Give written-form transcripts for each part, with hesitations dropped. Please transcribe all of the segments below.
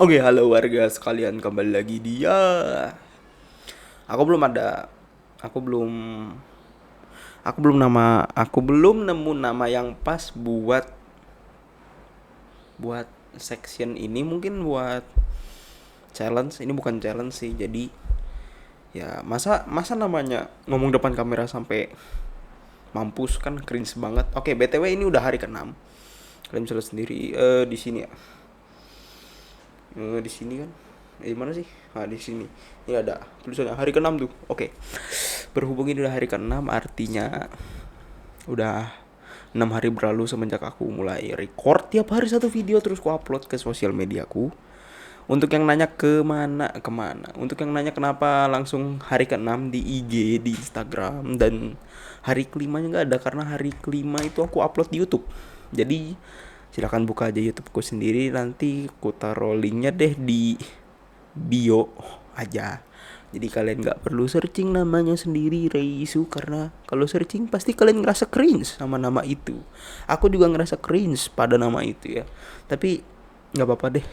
Oke, halo warga sekalian, kembali lagi dia. Aku belum ada, aku belum, aku belum nemu nama yang pas buat buat section ini. Mungkin buat challenge. Ini bukan challenge sih. Jadi ya masa masa namanya ngomong depan kamera sampai mampus kan cringe banget. Oke, btw ini udah hari ke-6. Kalian bisa lihat sendiri di sini ya. Di sini kan mana sih? Di sini ini ada tulisannya hari ke-6 tuh. Oke, berhubung ini udah hari ke-6, artinya udah 6 hari berlalu semenjak aku mulai record tiap hari satu video terus ku upload ke sosial mediaku. Untuk yang nanya kemana, untuk yang nanya kenapa langsung hari ke-6 di IG, di Instagram, dan hari kelimanya nggak ada karena hari kelima itu aku upload di YouTube. Jadi silakan buka aja YouTubeku sendiri, nanti aku taruh linknya deh di bio aja. Jadi kalian nggak perlu searching namanya sendiri Reisu, karena kalau searching pasti kalian ngerasa cringe sama nama itu. Aku juga ngerasa cringe pada nama itu ya. Tapi nggak apa-apa deh.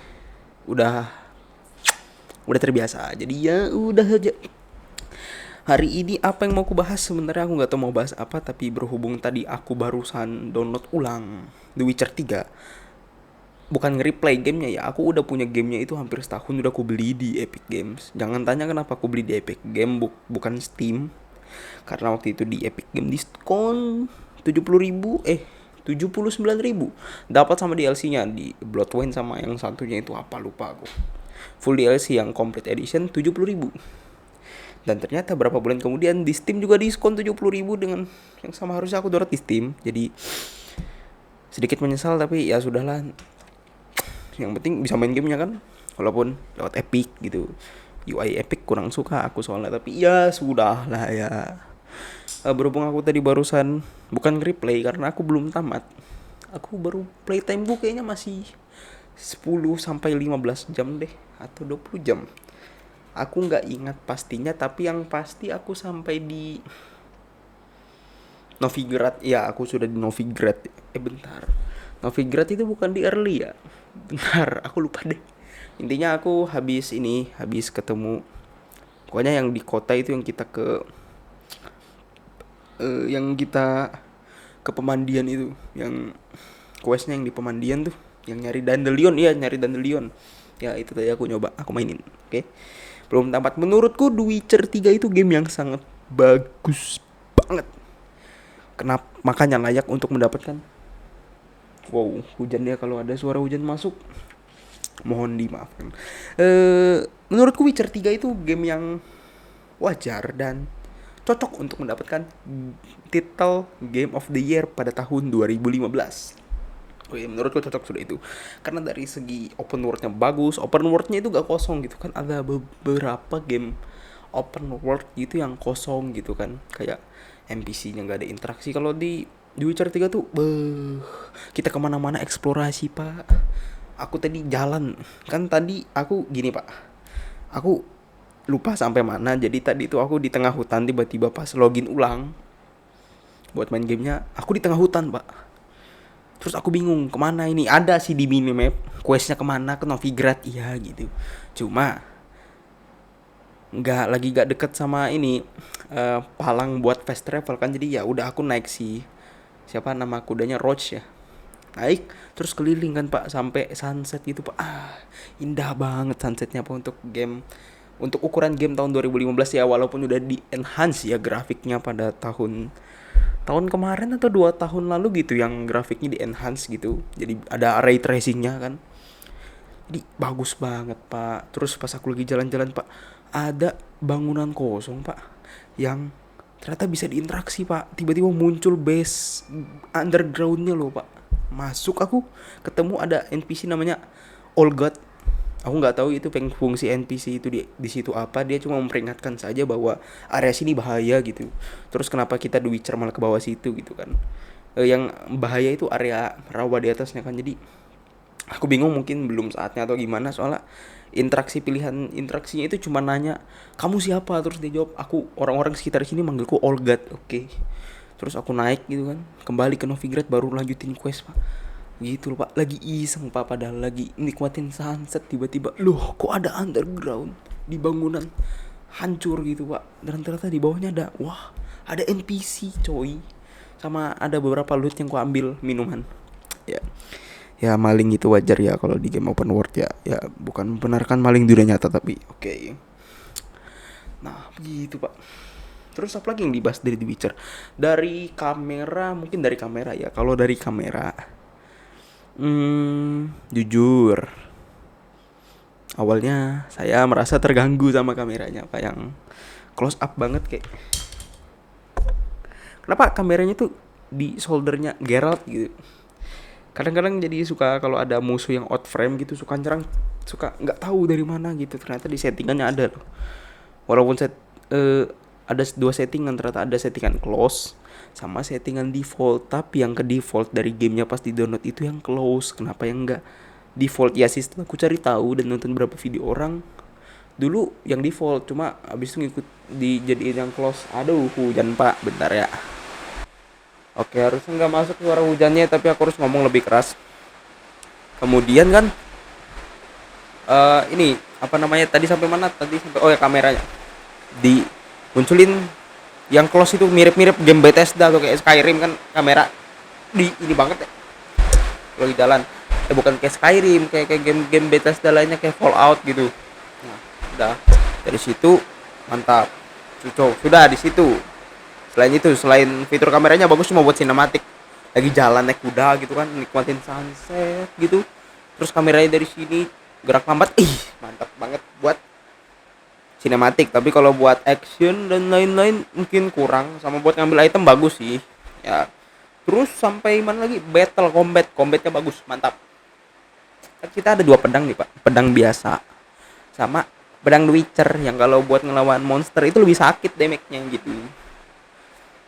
Udah udah terbiasa. Jadi ya udah aja. Hari ini apa yang mau aku bahas, sebenarnya aku nggak tahu mau bahas apa, tapi berhubung tadi aku barusan download ulang The Witcher 3, bukan nge-replay gamenya ya, aku udah punya gamenya itu hampir setahun, udah aku beli di Epic Games. Jangan tanya kenapa aku beli di Epic Game, bukan Steam, karena waktu itu di Epic Game diskon 70.000, 79.000, dapat sama DLC-nya di Bloodwine sama yang satunya itu apa lupa aku. Full DLC yang complete edition 70.000. Dan ternyata berapa bulan kemudian di Steam juga diskon 70.000 dengan yang sama, harusnya aku download di Steam. Jadi sedikit menyesal, tapi ya sudahlah. Yang penting bisa main gamenya kan, walaupun lewat Epic gitu. UI Epic kurang suka aku soalnya, tapi ya sudah lah ya. Berhubung aku tadi barusan bukan replay karena aku belum tamat. Aku baru playtime gue kayaknya masih 10 sampai 15 jam deh, atau 20 jam. Aku nggak ingat pastinya, tapi yang pasti aku sampai di Novigrad. Ya, aku sudah di Novigrad. Bentar. Novigrad itu bukan di early ya? Bentar, aku lupa deh. Intinya aku habis ketemu. Pokoknya yang di kota itu yang kita ke yang kita ke pemandian itu, yang questnya yang di pemandian tuh, yang nyari dandelion. Iya, nyari dandelion. Ya, itu tadi aku nyoba, aku mainin. Oke. Belum tamat. Menurutku The Witcher 3 itu game yang sangat bagus banget. Kenapa? Makanya layak untuk mendapatkan. Wow, hujan ya, kalau ada suara hujan masuk mohon dimaafkan. Menurutku Witcher 3 itu game yang wajar dan cocok untuk mendapatkan titel Game of the Year pada tahun 2015. Oke, menurutku cocok sudah itu. Karena dari segi open world-nya bagus, open world-nya itu gak kosong gitu kan. Ada beberapa game open world gitu yang kosong gitu kan. Kayak NPC-nya gak ada interaksi. Kalau di The Witcher 3 tuh kita kemana-mana eksplorasi pak. Aku tadi jalan, kan tadi aku gini pak, aku lupa sampai mana. Jadi tadi tuh aku di tengah hutan, tiba-tiba pas login ulang buat main gamenya, aku di tengah hutan pak. Terus aku bingung kemana ini. Ada sih di minimap questnya kemana, ke Novigrad iya gitu. Cuma nggak deket sama ini palang buat fast travel kan. Jadi ya udah aku naik si siapa nama kudanya, Roach ya, naik terus keliling kan pak sampai sunset gitu pak. Indah banget sunsetnya pak, untuk game, untuk ukuran game tahun 2015 ya, walaupun udah di enhance ya grafiknya pada tahun tahun kemarin atau 2 tahun lalu gitu, yang grafiknya di enhance gitu, jadi ada ray tracingnya kan. Jadi bagus banget pak. Terus pas aku lagi jalan-jalan pak, ada bangunan kosong pak yang ternyata bisa diinteraksi pak. Tiba-tiba muncul base undergroundnya loh pak. Masuk aku ketemu ada NPC namanya Olgot. Aku nggak tahu itu fungsi NPC itu di situ apa. Dia cuma memperingatkan saja bahwa area sini bahaya gitu. Terus kenapa kita The Witcher malah ke bawah situ gitu kan. Yang bahaya itu area rawa di atasnya kan. Jadi aku bingung, mungkin belum saatnya atau gimana, soalnya interaksinya itu cuma nanya kamu siapa, terus dia jawab aku, orang-orang sekitar sini manggilku Olgat. Oke. Terus aku naik gitu kan, kembali ke Novigrad baru lanjutin quest pak. gitu loh pak, lagi iseng pak, padahal lagi nikmatin sunset, tiba-tiba loh kok ada underground di bangunan hancur gitu pak, dan ternyata di bawahnya ada, wah, ada NPC coy, sama ada beberapa loot yang ku ambil minuman. Ya, ya maling itu wajar ya kalau di game open world ya, ya bukan membenarkan maling di dunia nyata, tapi oke. Nah begitu pak. Terus apa lagi yang dibahas dari The Witcher? Dari kamera, mungkin dari kamera ya. Kalau dari kamera, jujur, awalnya saya merasa terganggu sama kameranya, pak, yang close up banget kayak. Kenapa kameranya tuh di shouldernya Geralt gitu? Kadang-kadang jadi suka kalau ada musuh yang out frame gitu suka nyerang, suka nggak tahu dari mana gitu. Ternyata di settingannya ada loh. Walaupun ada dua settingan, ternyata ada settingan close sama settingan default, tapi yang ke default dari gamenya pas di download itu yang close. Kenapa yang enggak default ya sih? Setelah aku cari tahu dan nonton beberapa video orang, dulu yang default, cuma abis itu ngikut dijadiin yang close. Aduh hujan pak, bentar ya. Oke, harusnya nggak masuk suara hujannya, tapi aku harus ngomong lebih keras. Kemudian kan ini apa namanya, tadi sampai mana tadi, sampai oh ya kameranya di munculin yang close itu mirip-mirip game Bethesda atau kayak Skyrim kan, kamera di ini banget ya kalau di jalan. Bukan kayak Skyrim, kayak game-game Bethesda lainnya kayak Fallout gitu. Nah udah dari situ mantap, cucok sudah di situ. Selain itu, selain fitur kameranya bagus, cuma buat sinematik, lagi jalan naik kuda gitu kan, nikmatin sunset gitu, terus kameranya dari sini gerak lambat, mantap banget buat sinematik. Tapi kalau buat action dan lain-lain mungkin kurang, sama buat ngambil item bagus sih ya. Terus sampai mana lagi, battle combatnya bagus, mantap. Kan kita ada dua pedang nih pak, pedang biasa sama pedang The Witcher yang kalau buat ngelawan monster itu lebih sakit damage-nya gitu.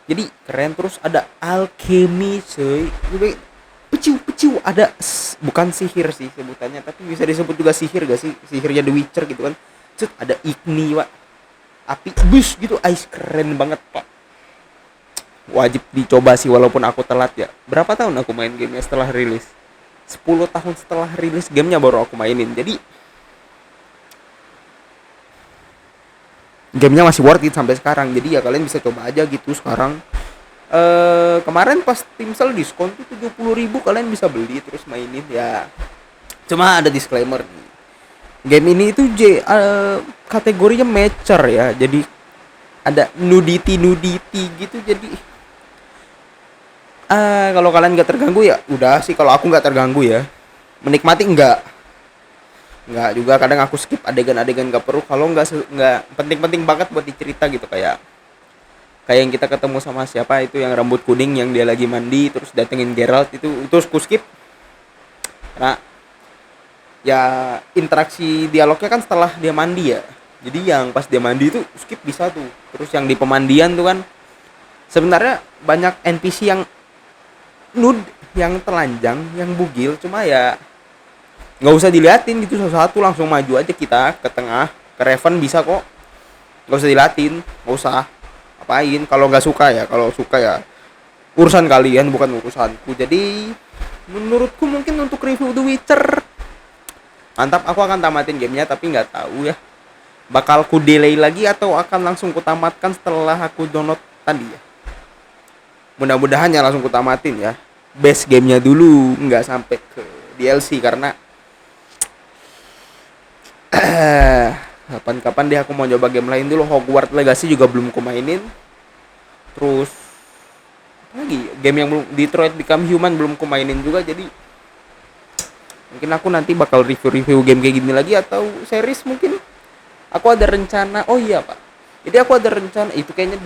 Jadi keren. Terus ada alchemy cuy, jadi peciu ada bukan sihir sih sebutannya, tapi bisa disebut juga sihir gak sih, sihirnya The Witcher gitu kan. Terus ada igni pak, api bus gitu, ice, keren banget pak. Wajib dicoba sih walaupun aku telat ya. Berapa tahun aku main gamenya setelah rilis? 10 tahun setelah rilis gamenya baru aku mainin. Jadi gamenya masih worth it sampai sekarang. Jadi ya kalian bisa coba aja gitu sekarang. Kemarin pas Steam Sale diskon tuh 70.000, kalian bisa beli terus mainin ya. Cuma ada disclaimer nih. Game ini itu kategorinya mature ya. Jadi ada nudity gitu. Jadi kalau kalian nggak terganggu ya udah sih. Kalau aku nggak terganggu ya. Menikmati nggak juga, kadang aku skip adegan-adegan nggak perlu kalau nggak penting-penting banget buat dicerita gitu. Kayak yang kita ketemu sama siapa itu yang rambut kuning yang dia lagi mandi terus datengin Geralt itu terus ku skip karena ya interaksi dialognya kan setelah dia mandi ya. Jadi yang pas dia mandi itu skip bisa tuh. Terus yang di pemandian tuh kan sebenarnya banyak NPC yang nude, yang telanjang, yang bugil, cuma ya nggak usah diliatin gitu satu-satu, langsung maju aja kita ke tengah, ke Raven bisa kok, nggak usah diliatin, nggak usah apain. Kalau nggak suka ya, kalau suka ya urusan kalian bukan urusanku. Jadi menurutku mungkin untuk review The Witcher mantap. Aku akan tamatin gamenya tapi nggak tahu ya bakal ku delay lagi atau akan langsung ku tamatkan setelah aku download tadi ya. Mudah-mudahan ya langsung ku tamatin ya, base gamenya dulu, nggak sampai ke DLC. Karena kapan-kapan deh aku mau coba game lain dulu. Hogwarts Legacy juga belum ku mainin. Terus apa lagi game yang belum, Detroit Become Human belum ku mainin juga. Jadi mungkin aku nanti bakal review game kayak gini lagi atau series mungkin. Aku ada rencana, oh iya pak, jadi aku ada rencana itu kayaknya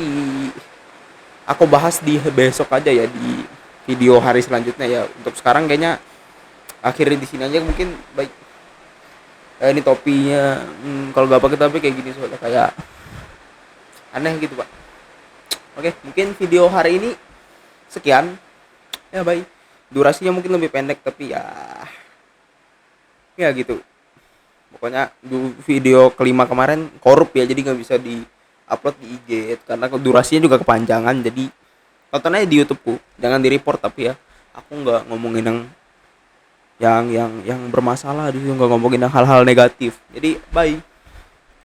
aku bahas di besok aja ya, di video hari selanjutnya ya. Untuk sekarang kayaknya akhirnya di sini aja mungkin. Baik, ini topinya kalau gak pakai topi kayak gini soalnya kayak aneh gitu pak. Oke, mungkin video hari ini sekian ya. Bye. Durasinya mungkin lebih pendek tapi ya gitu. Pokoknya video kelima kemarin korup ya, jadi nggak bisa di upload di IG karena durasinya juga kepanjangan. Jadi tonton aja di YouTubeku, jangan di report. Tapi ya aku nggak ngomongin yang yang bermasalah di situ, nggak ngomongin yang hal-hal negatif. Jadi bye.